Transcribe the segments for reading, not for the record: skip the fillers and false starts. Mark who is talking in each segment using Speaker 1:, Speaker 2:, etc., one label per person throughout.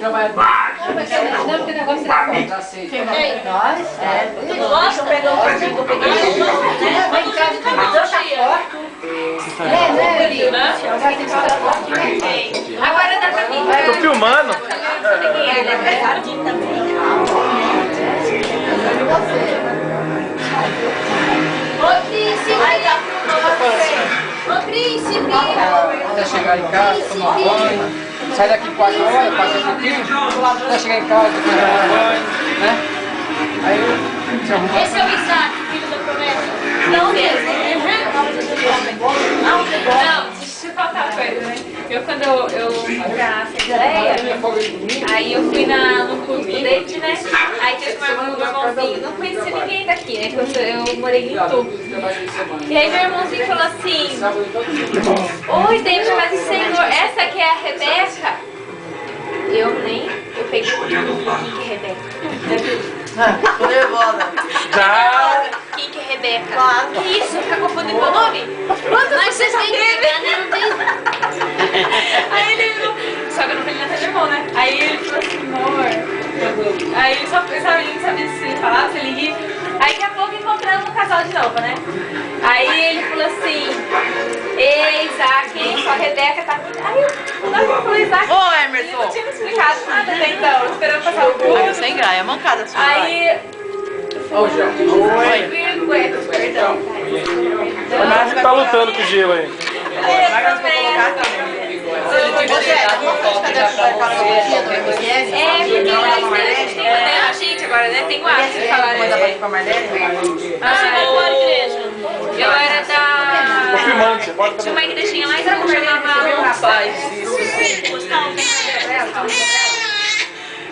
Speaker 1: Não, porque o negócio era bom. Nós?
Speaker 2: Tudo gosta? Pegou um pouquinho, vou pegar uma.
Speaker 1: Vai em casa de foto. Agora dá pra mim.
Speaker 3: Tô filmando.
Speaker 2: Ele é pesadinho também.
Speaker 1: Ô, Príncipe! Ô, Príncipe!
Speaker 4: Quando chegar em casa, tomar banho. Sai daqui 4 horas, passa um pouquinho. Quando chegar em casa, tomar banho, né? Aí eu se arruma.
Speaker 2: Esse é o Isaac, filho da promessa. Não mesmo.
Speaker 5: Não, deixa eu contar uma coisa, né? Quando eu fui pra Assembleia, aí eu fui no culto do David, né? Aí teve meu irmãozinho, não conhecia ninguém daqui, né? Que eu morei em Itu. E aí meu irmãozinho falou assim: oi, David, mas o Senhor, essa aqui é a Rebeca? Eu peguei o que é Rebeca?
Speaker 2: Tô nervosa.
Speaker 3: Tchau.
Speaker 5: Quem que é Rebeca? Claro. Que isso? Fica confundindo meu nome? Quantas vocês têm que pegar, né? Não tem. Aí ele virou. Só que eu não falei nada de irmão, né? Aí ele falou assim, amor. Aí ele só sabe, ele não sabia se ele falava, se ele ria. Aí daqui a pouco encontramos um casal de novo, né? Aí ele falou assim, ei, Isaac, hein? Sua Rebeca tá. Aí eu falei, Isaac.
Speaker 2: Ô,
Speaker 5: Ele
Speaker 2: Emerson.
Speaker 5: não tinha me explicado nada até então, esperando passar o curso.
Speaker 2: Sem graça, é mancada sua.
Speaker 5: Aí. Perdão.
Speaker 3: O Márcio tá lutando com o gelo aí. A gente agora, né? Tem o hábito de falar. Eu era Tô filmando, você pode
Speaker 5: Tinha
Speaker 3: fazer.
Speaker 5: uma igrejinha lá em Itaú, chamava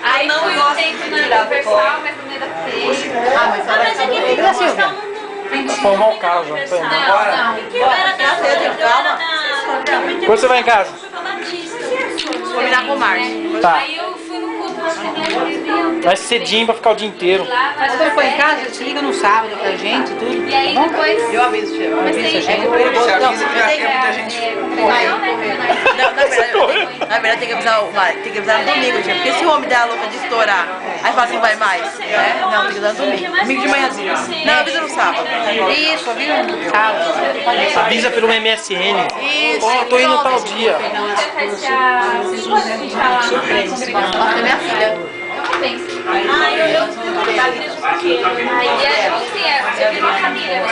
Speaker 5: Aí não fui um tempo na Universal, mas não era feio.
Speaker 2: Mas aqui tem que gostar
Speaker 3: Pra formar o carro, já. Tá indo.
Speaker 2: Eu era da...
Speaker 3: Quando você vai em casa?
Speaker 2: Combinar com o Márcio.
Speaker 3: Tá.
Speaker 5: Aí eu fui no culto na Assembleia.
Speaker 3: Vai cedinho pra ficar o dia inteiro.
Speaker 1: Mas quando for em casa, te liga no sábado pra gente e tudo.
Speaker 5: E aí depois.
Speaker 2: Eu aviso, chefe.
Speaker 5: Comecei
Speaker 2: É que
Speaker 5: a
Speaker 2: perigoso.
Speaker 4: Você
Speaker 2: Não,
Speaker 4: avisa que já tem muita gente.
Speaker 2: na verdade tem que avisar no domingo, tia, porque se o homem der a louca de estourar, aí fala assim, vai mais, né? Não, tem que avisar no domingo. Domingo de manhãzinho. Não, avisa no sábado.
Speaker 1: Isso, avisa no sábado.
Speaker 3: Avisa pelo MSN.
Speaker 2: Isso.
Speaker 3: Ó, tô indo tal dia.
Speaker 1: Nossa, minha filha.
Speaker 5: Aí eu fui na igreja pequena. Aí eu vi uma família.